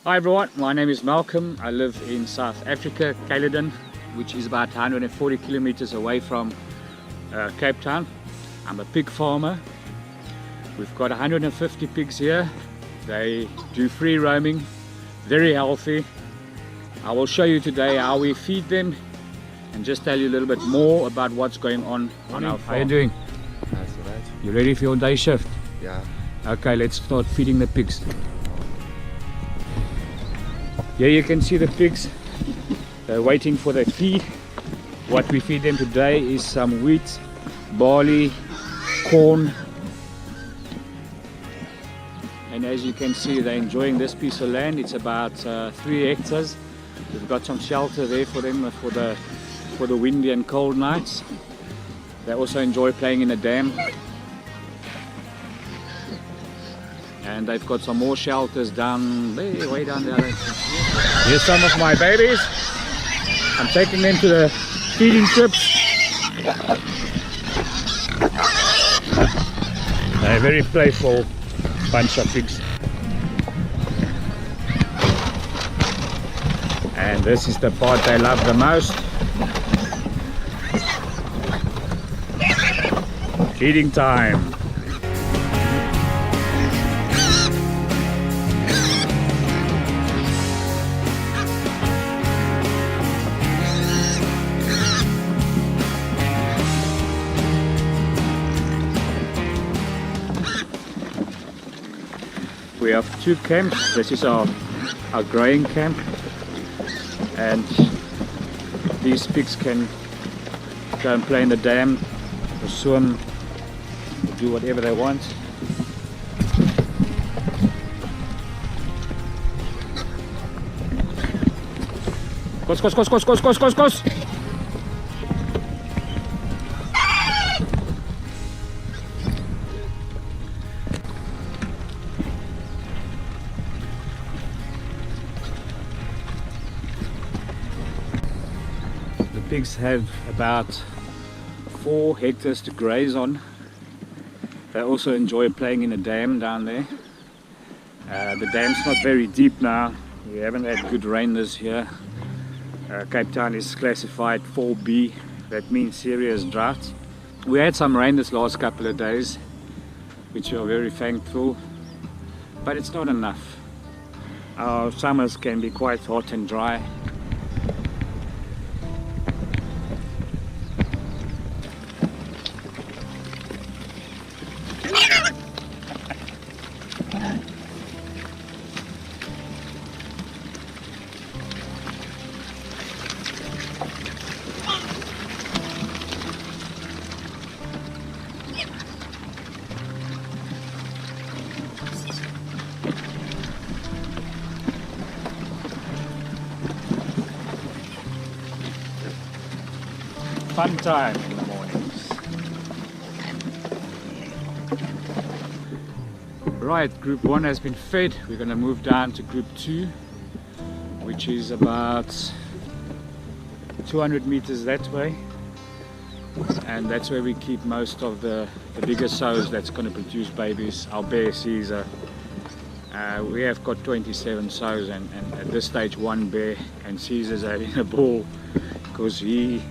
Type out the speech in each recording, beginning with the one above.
Hi everyone, my name is Malcolm. I live in South Africa, Caledon, which is about 140 kilometers away from Cape Town. I'm a pig farmer. We've got 150 pigs here. They do free roaming, very healthy. I will show you today how we feed them and just tell you a little bit more about what's going on our farm. How are you doing? That's right. You ready for your day shift? Yeah. Okay, let's start feeding the pigs. Here you can see the pigs. They're waiting for their feed. What we feed them today is some wheat, barley, corn. And as you can see, they're enjoying this piece of land. It's about 3 hectares. We've got some shelter there for them for the windy and cold nights. They also enjoy playing in the dam. And they've got some more shelters down there, way down there. Here's some of my babies. I'm taking them to the feeding trips. They're a very playful bunch of pigs. And this is the part they love the most. Feeding time. We have 2 camps. This is our growing camp, and these pigs can go and play in the dam or swim or do whatever they want. Kos. The pigs have about 4 hectares to graze on. They also enjoy playing in a dam down there. The dam's not very deep now. We haven't had good rain this year. Cape Town is classified 4B. That means serious drought. We had some rain this last couple of days, which we are very thankful, but it's not enough. Our summers can be quite hot and dry. Fun time in the mornings. Right, group 1 has been fed. We're going to move down to group 2, which is about 200 meters that way, and that's where we keep most of the bigger sows that's going to produce babies. Our bear Caesar, we have got 27 sows, and at this stage 1 bear, and Caesar's having a ball because he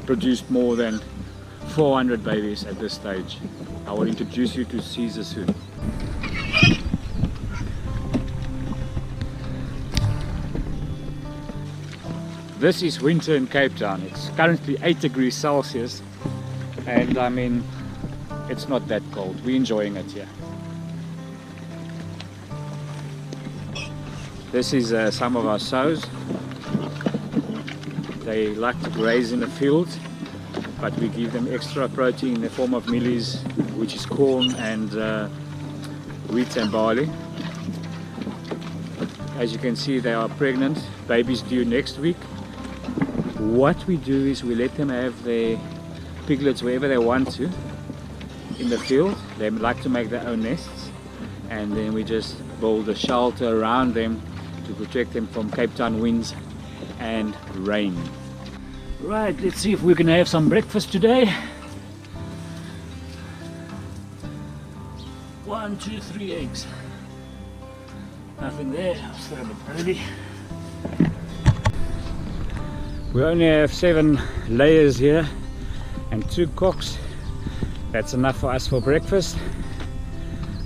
produced more than 400 babies at this stage. I will introduce you to Caesar soon. This is winter in Cape Town. It's currently 8 degrees Celsius, and I mean, it's not that cold. We're enjoying it here. This is some of our sows. They like to graze in the field, but we give them extra protein in the form of mealies, which is corn and wheat and barley. As you can see, they are pregnant. Babies due next week. What we do is we let them have their piglets wherever they want to in the field. They like to make their own nests, and then we just build a shelter around them to protect them from Cape Town winds and rain. Right, let's see if we can have some breakfast today. 1, 2, 3 eggs. Nothing there. I'll set up a ready. We only have 7 layers here and 2 cocks. That's enough for us for breakfast.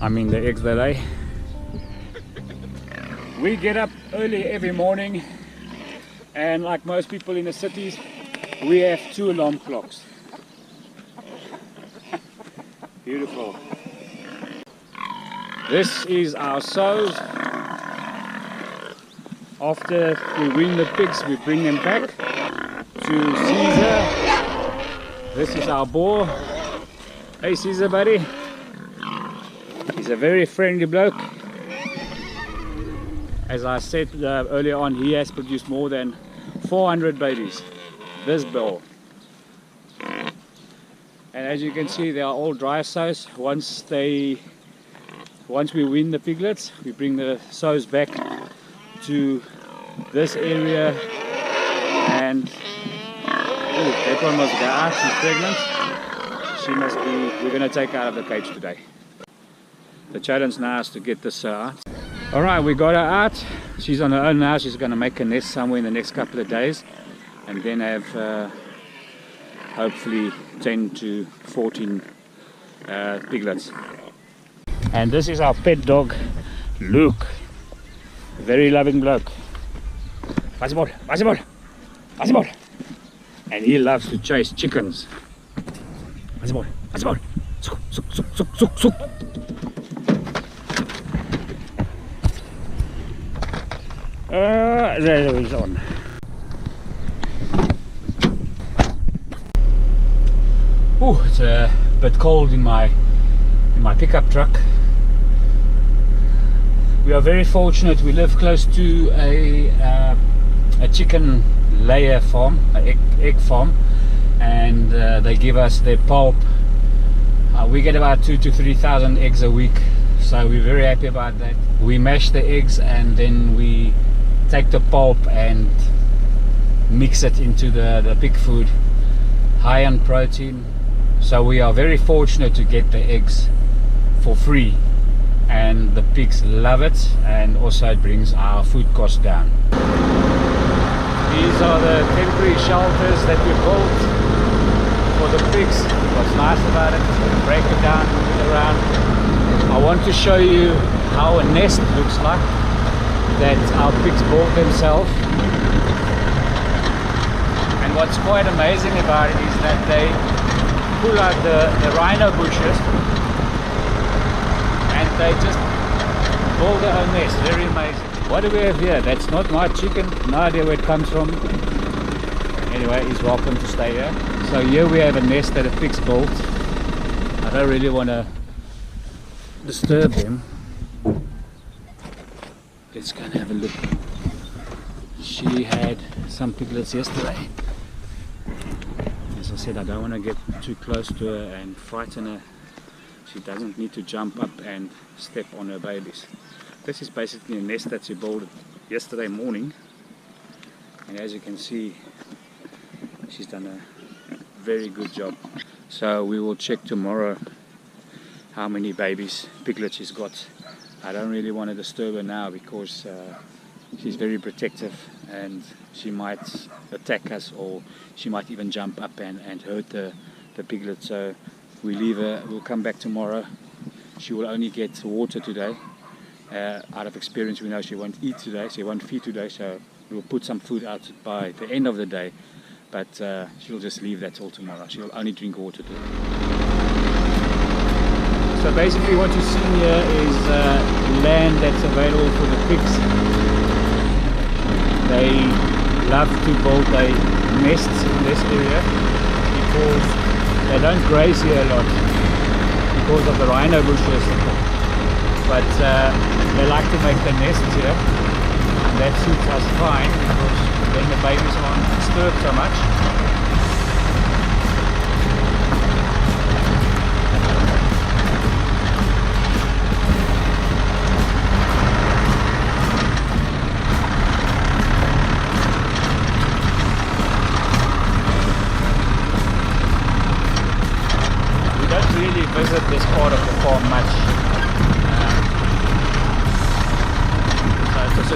I mean the eggs they lay. We get up early every morning, and like most people in the cities, we have 2 alarm clocks. Beautiful. This is our sows. After we wean the pigs, we bring them back to Caesar. This is our boar. Hey Caesar buddy. He's a very friendly bloke. As I said earlier on, he has produced more than 400 babies. This boar. And as you can see, they are all dry sows. Once we wean the piglets, we bring the sows back to this area, and that one must go out. She's pregnant. She must be, we're going to take her out of the cage today. The challenge now is to get this out. Alright, we got her out. She's on her own now. She's going to make a nest somewhere in the next couple of days, and then have hopefully 10 to 14 piglets. And this is our pet dog, Luke. Very loving bloke. Possible. And he loves to chase chickens. Possible. Sook. There he's on. Oh, it's a bit cold in my pickup truck. We are very fortunate. We live close to a chicken layer farm, an egg farm, and they give us their pulp. We get about 2,000 to 3,000 eggs a week, so we're very happy about that. We mash the eggs and then we take the pulp and mix it into the pig food, high on protein. So we are very fortunate to get the eggs for free, and the pigs love it, and also it brings our food costs down. These are the temporary shelters that we built for the pigs. What's nice about it, I'm going to break it down, move it around. I want to show you how a nest looks like that our pigs build themselves. And what's quite amazing about it is that they pull out the rhino bushes and they just build their own nest. Very amazing. What do we have here? That's not my chicken. No idea where it comes from. Anyway, he's welcome to stay here. So here we have a nest that a pig's built. I don't really want to disturb him. Let's go and have a look. She had some piglets yesterday. As I said, I don't want to get too close to her and frighten her. She doesn't need to jump up and step on her babies. This is basically a nest that she built yesterday morning, and as you can see, she's done a very good job. So we will check tomorrow how many babies, piglets she's got. I don't really want to disturb her now because she's very protective and she might attack us, or she might even jump up and hurt the piglet. So we leave her. We'll come back tomorrow. She will only get water today. Out of experience, we know she won't eat today, she won't feed today, so we'll put some food out by the end of the day, but she'll just leave that till tomorrow. She'll only drink water today. So basically what you see here is land that's available for the pigs. They love to build their nests in this area because they don't graze here a lot because of the rhino bushes, but they like to make their nests here, and that suits us fine because then the babies aren't disturbed so much. We don't really visit this part of the farm much.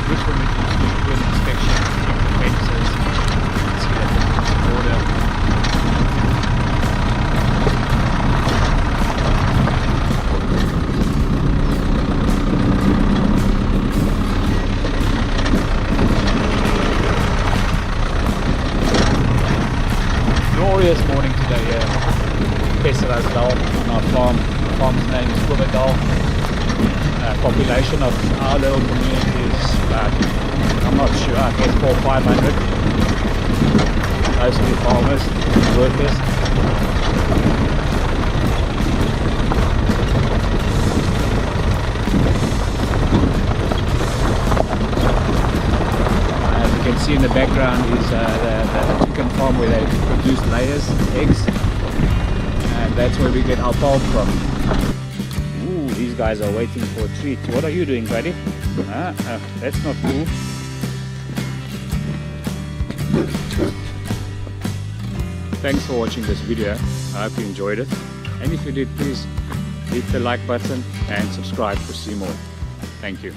good for me to do an inspection, check the fences, see that it's in order. Glorious morning today here. Pesserazal on our farm. The farm's name is Kubadal. Population of our little community is about, I'm not sure, I guess 400 or 500. Mostly farmers, workers. As you can see in the background is the chicken farm where they produce layers, eggs, and that's where we get our pulp from. Ooh, these guys are waiting for a treat. What are you doing, buddy? That's not cool. Thanks for watching this video. I hope you enjoyed it. And if you did, please hit the like button and subscribe to see more. Thank you.